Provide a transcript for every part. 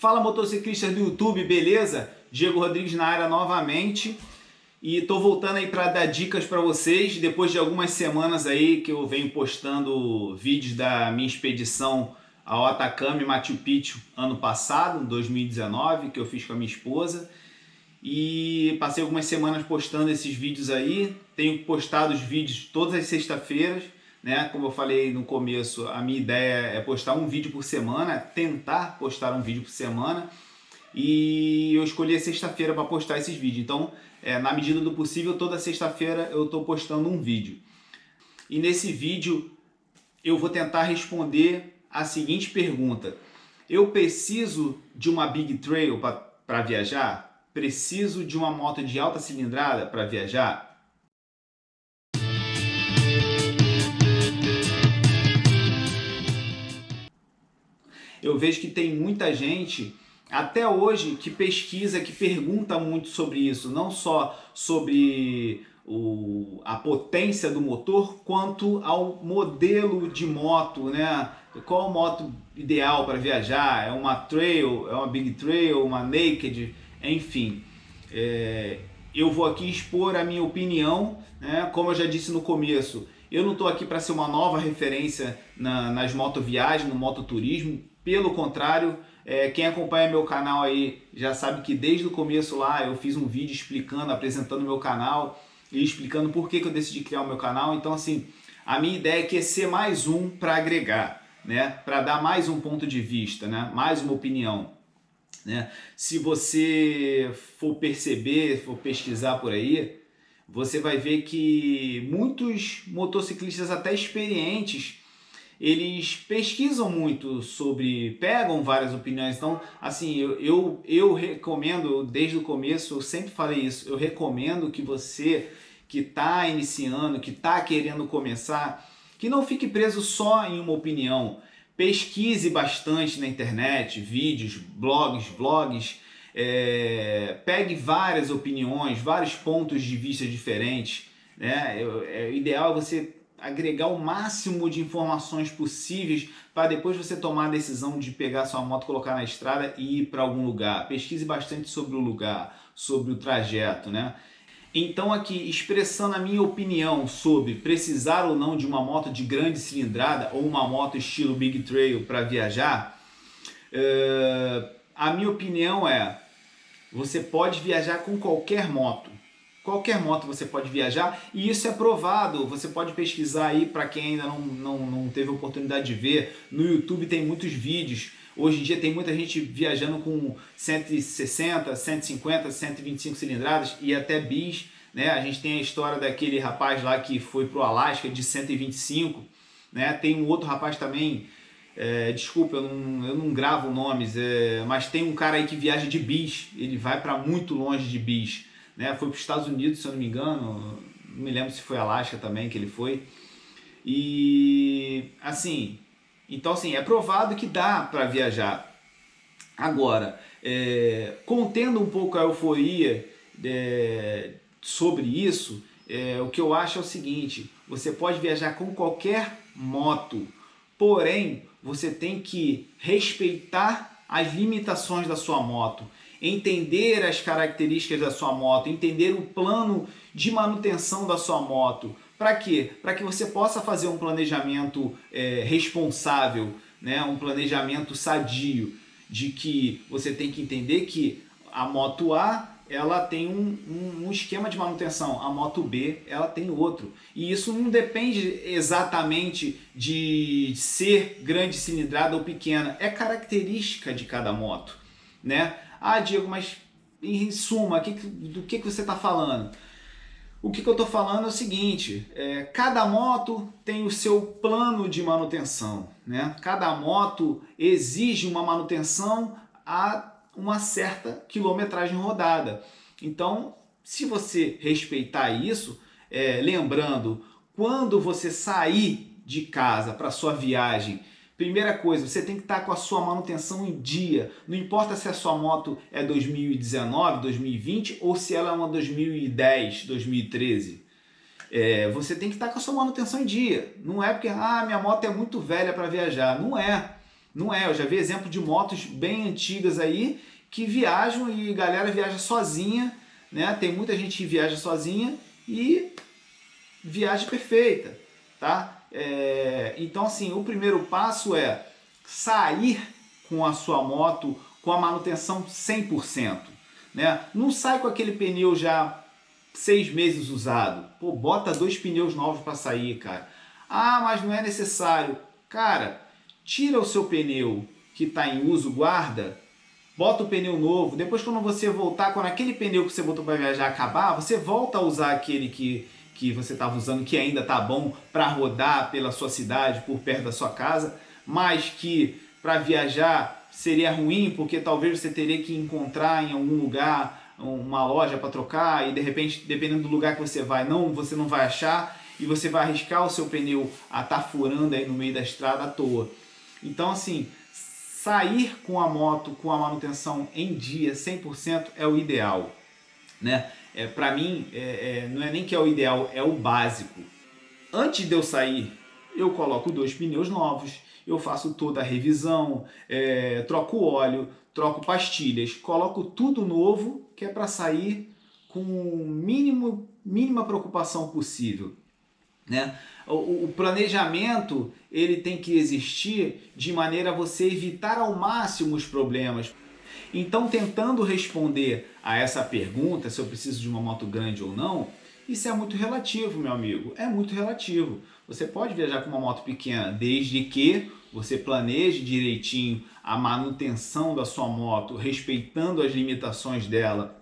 Fala motociclistas do YouTube, beleza? Diego Rodrigues na área novamente e tô voltando aí para dar dicas para vocês depois de algumas semanas aí que eu venho postando vídeos da minha expedição ao Atacama e Machu Picchu ano passado, 2019, que eu fiz com a minha esposa, e passei algumas semanas postando esses vídeos aí. Tenho postado os vídeos todas as sextas-feiras, né? Como eu falei no começo, a minha ideia é postar um vídeo por semana, tentar postar um vídeo por semana, e eu escolhi a sexta-feira para postar esses vídeos. Então, na medida do possível, toda sexta-feira eu estou postando um vídeo. E nesse vídeo eu vou tentar responder a seguinte pergunta: eu preciso de uma Big Trail para viajar? Preciso de uma moto de alta cilindrada para viajar? Eu vejo que tem muita gente até hoje que pesquisa, que pergunta muito sobre isso, não só sobre a potência do motor, quanto ao modelo de moto, né? Qual a moto ideal para viajar? É uma trail, é uma big trail, uma naked, enfim. Eu vou aqui expor a minha opinião, né? Como eu já disse no começo, eu não estou aqui para ser uma nova referência nas motoviagens, no mototurismo. Pelo contrário, quem acompanha meu canal aí já sabe que desde o começo lá eu fiz um vídeo explicando, apresentando o meu canal e explicando por que eu decidi criar o meu canal. Então, assim, a minha ideia é que ser mais um para agregar, né? Para dar mais um ponto de vista, né? Mais uma opinião, né? Se você for perceber, for pesquisar por aí, você vai ver que muitos motociclistas até experientes, eles pesquisam muito sobre, pegam várias opiniões. Então, assim, eu recomendo, desde o começo, eu sempre falei isso, eu recomendo que você que está iniciando, que está querendo começar, que não fique preso só em uma opinião. Pesquise bastante na internet, vídeos, blogs, vlogs, pegue várias opiniões, vários pontos de vista diferentes, né? O ideal é você agregar o máximo de informações possíveis para depois você tomar a decisão de pegar sua moto, colocar na estrada e ir para algum lugar. Pesquise bastante sobre o lugar, sobre o trajeto, né? Então, aqui expressando a minha opinião sobre precisar ou não de uma moto de grande cilindrada ou uma moto estilo Big Trail para viajar, a minha opinião é: você pode viajar com qualquer moto. Qualquer moto você pode viajar, e isso é provado. Você pode pesquisar aí, para quem ainda não teve a oportunidade de ver. No YouTube tem muitos vídeos. Hoje em dia tem muita gente viajando com 160, 150, 125 cilindradas e até bis, né? A gente tem a história daquele rapaz lá que foi para o Alasca de 125, né? Tem um outro rapaz também, desculpa, eu não gravo nomes, mas tem um cara aí que viaja de bis. Ele vai para muito longe de bis, né? Foi para os Estados Unidos, se eu não me engano, não me lembro se foi Alasca também que ele foi. E assim, então assim, é provado que dá para viajar. Agora, contendo um pouco a euforia sobre isso, o que eu acho é o seguinte: você pode viajar com qualquer moto, porém você tem que respeitar as limitações da sua moto, entender as características da sua moto, entender o plano de manutenção da sua moto. Para quê? Para que você possa fazer um planejamento responsável, né? Um planejamento sadio, de que você tem que entender que a moto A ela tem um esquema de manutenção, a moto B ela tem outro. E isso não depende exatamente de ser grande cilindrada ou pequena, é característica de cada moto, né? Ah, Diego, mas em suma, do que você está falando? O que eu estou falando é o seguinte: cada moto tem o seu plano de manutenção, né? Cada moto exige uma manutenção a uma certa quilometragem rodada. Então, se você respeitar isso, lembrando, quando você sair de casa para sua viagem, primeira coisa, você tem que estar com a sua manutenção em dia. Não importa se a sua moto é 2019, 2020 ou se ela é uma 2010, 2013. Você tem que estar com a sua manutenção em dia. Não é porque minha moto é muito velha para viajar. Não é. Não é, eu já vi exemplo de motos bem antigas aí que viajam e a galera viaja sozinha, né? Tem muita gente que viaja sozinha e viagem perfeita, tá? Então assim, o primeiro passo é sair com a sua moto com a manutenção 100%, né? Não sai com aquele pneu já 6 meses usado. Pô, bota 2 pneus novos para sair, cara. Ah, mas não é necessário. Cara, tira o seu pneu que está em uso, guarda, bota o pneu novo. Depois, quando você voltar, quando aquele pneu que você botou para viajar acabar, você volta a usar aquele que você estava usando, que ainda tá bom para rodar pela sua cidade, por perto da sua casa, mas que para viajar seria ruim, porque talvez você teria que encontrar em algum lugar uma loja para trocar e de repente, dependendo do lugar que você vai, você não vai achar e você vai arriscar o seu pneu a estar furando aí no meio da estrada à toa. Então assim, sair com a moto com a manutenção em dia 100% é o ideal, né? Para mim, não é nem que é o ideal, é o básico. Antes de eu sair, eu coloco 2 pneus novos, eu faço toda a revisão, troco óleo, troco pastilhas, coloco tudo novo, que é para sair com mínima preocupação possível, né? O planejamento ele tem que existir de maneira a você evitar ao máximo os problemas. Então, tentando responder a essa pergunta, se eu preciso de uma moto grande ou não, isso é muito relativo, meu amigo, é muito relativo. Você pode viajar com uma moto pequena, desde que você planeje direitinho a manutenção da sua moto, respeitando as limitações dela.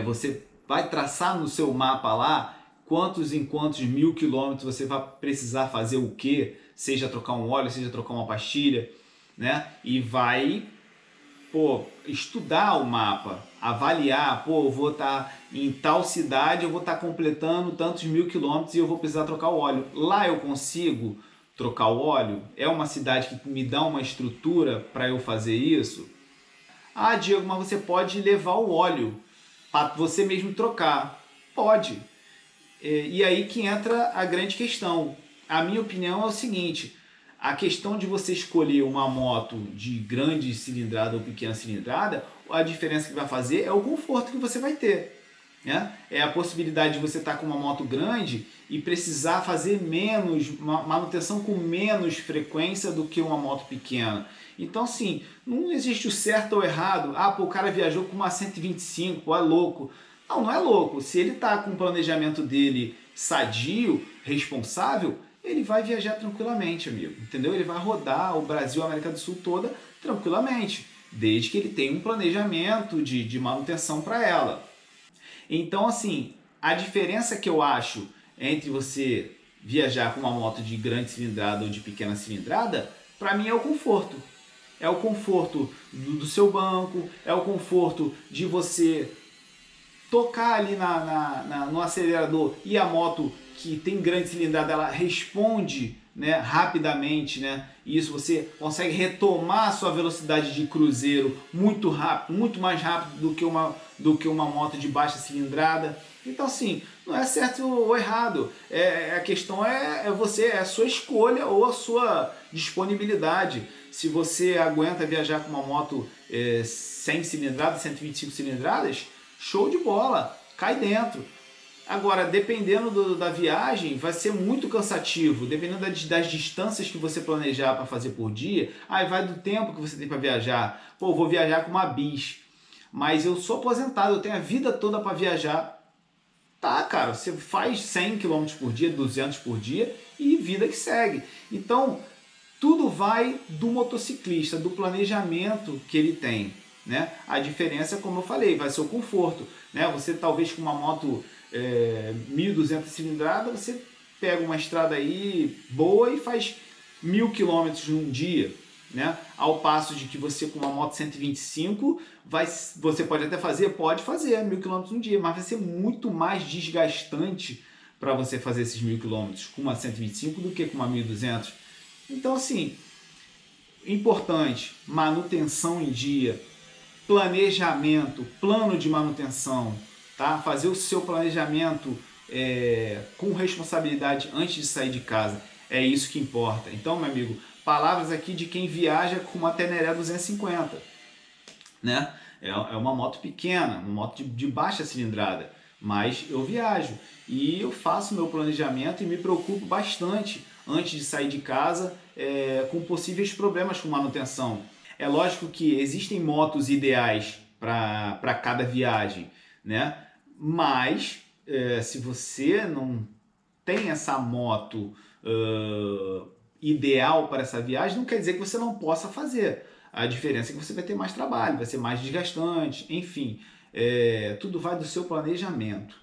Você vai traçar no seu mapa lá quantos em quantos 1000 quilômetros você vai precisar fazer o quê, seja trocar um óleo, seja trocar uma pastilha, né? E vai estudar o mapa, avaliar, eu vou estar em tal cidade, eu vou estar completando tantos 1000 quilômetros e eu vou precisar trocar o óleo. Lá eu consigo trocar o óleo? É uma cidade que me dá uma estrutura para eu fazer isso? Ah, Diego, mas você pode levar o óleo para você mesmo trocar. Pode. E aí que entra a grande questão. A minha opinião é o seguinte: a questão de você escolher uma moto de grande cilindrada ou pequena cilindrada, a diferença que vai fazer é o conforto que você vai ter, né? É a possibilidade de você estar com uma moto grande e precisar fazer manutenção com menos frequência do que uma moto pequena. Então, assim, não existe o certo ou errado. O cara viajou com uma 125, é louco. Não é louco. Se ele está com o planejamento dele sadio, responsável, ele vai viajar tranquilamente, amigo. Entendeu? Ele vai rodar o Brasil, a América do Sul toda tranquilamente, desde que ele tenha um planejamento de manutenção para ela. Então, assim, a diferença que eu acho entre você viajar com uma moto de grande cilindrada ou de pequena cilindrada, para mim é o conforto. É o conforto do seu banco, é o conforto de você tocar ali no acelerador e a moto que tem grande cilindrada, ela responde, né, rapidamente, né? E isso você consegue retomar a sua velocidade de cruzeiro muito rápido, muito mais rápido do que uma moto de baixa cilindrada. Então, assim, não é certo ou errado. A questão é a sua escolha ou a sua disponibilidade. Se você aguenta viajar com uma moto 100 cilindradas, 125 cilindradas, show de bola, cai dentro. Agora, dependendo da viagem, vai ser muito cansativo, dependendo das distâncias que você planejar para fazer por dia, vai do tempo que você tem para viajar. Vou viajar com uma bis, mas eu sou aposentado, eu tenho a vida toda para viajar. Tá, cara, você faz 100 km por dia, 200 por dia e vida que segue. Então, tudo vai do motociclista, do planejamento que ele tem, né? A diferença, como eu falei, vai ser o conforto, né? Você talvez com uma moto 1200 cilindrada, você pega uma estrada aí boa e faz 1000 km num dia, né? Ao passo de que você com uma moto 125 você pode até fazer, 1000 km num dia, mas vai ser muito mais desgastante para você fazer esses 1000 km com uma 125 do que com uma 1200. Então, assim, importante, manutenção em dia, planejamento, plano de manutenção, tá? Fazer o seu planejamento com responsabilidade antes de sair de casa. É isso que importa. Então, meu amigo, palavras aqui de quem viaja com uma Teneré 250, né? É uma moto pequena, uma moto de baixa cilindrada, mas eu viajo e eu faço meu planejamento e me preocupo bastante antes de sair de casa com possíveis problemas com manutenção. É lógico que existem motos ideais para cada viagem, né? Mas se você não tem essa moto ideal para essa viagem, não quer dizer que você não possa fazer. A diferença é que você vai ter mais trabalho, vai ser mais desgastante, enfim, tudo vai do seu planejamento.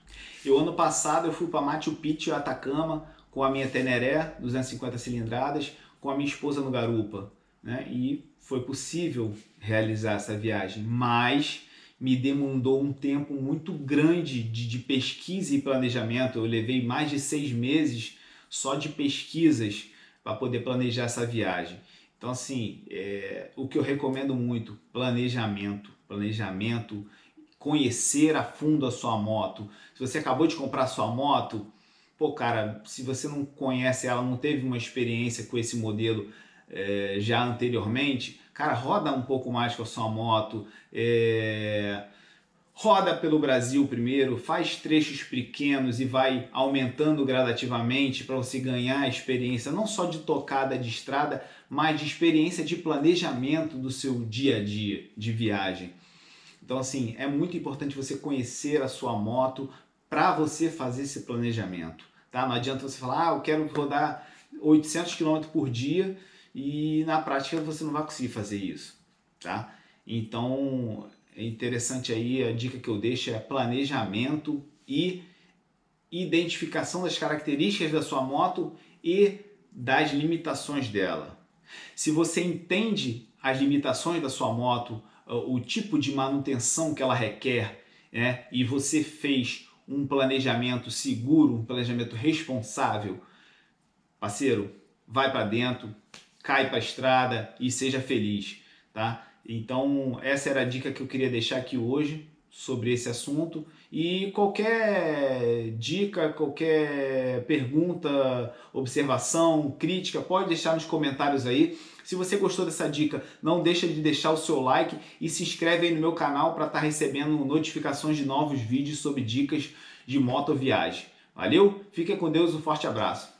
Ano passado eu fui para Machu Picchu e Atacama com a minha Teneré 250 cilindradas, com a minha esposa no Garupa, né? E foi possível realizar essa viagem, mas me demandou um tempo muito grande de pesquisa e planejamento. Eu levei mais de 6 meses só de pesquisas para poder planejar essa viagem. Então, assim, o que eu recomendo muito, planejamento, conhecer a fundo a sua moto. Se você acabou de comprar a sua moto, pô, cara, se você não conhece ela, não teve uma experiência com esse modelo já anteriormente, cara, roda um pouco mais com a sua moto, roda pelo Brasil primeiro, faz trechos pequenos e vai aumentando gradativamente para você ganhar experiência não só de tocada de estrada, mas de experiência de planejamento do seu dia a dia de viagem. Então, assim, é muito importante você conhecer a sua moto para você fazer esse planejamento, tá? Não adianta você falar, eu quero rodar 800 km por dia e na prática você não vai conseguir fazer isso, tá? Então, é interessante aí, a dica que eu deixo é planejamento e identificação das características da sua moto e das limitações dela. Se você entende as limitações da sua moto, o tipo de manutenção que ela requer, e você fez um planejamento seguro, um planejamento responsável, parceiro, vai para dentro, cai para a estrada e seja feliz, tá? Então, essa era a dica que eu queria deixar aqui hoje sobre esse assunto. E qualquer dica, qualquer pergunta, observação, crítica, pode deixar nos comentários aí. Se você gostou dessa dica, não deixa de deixar o seu like e se inscreve aí no meu canal para estar recebendo notificações de novos vídeos sobre dicas de motoviagem. Valeu? Fica com Deus, um forte abraço.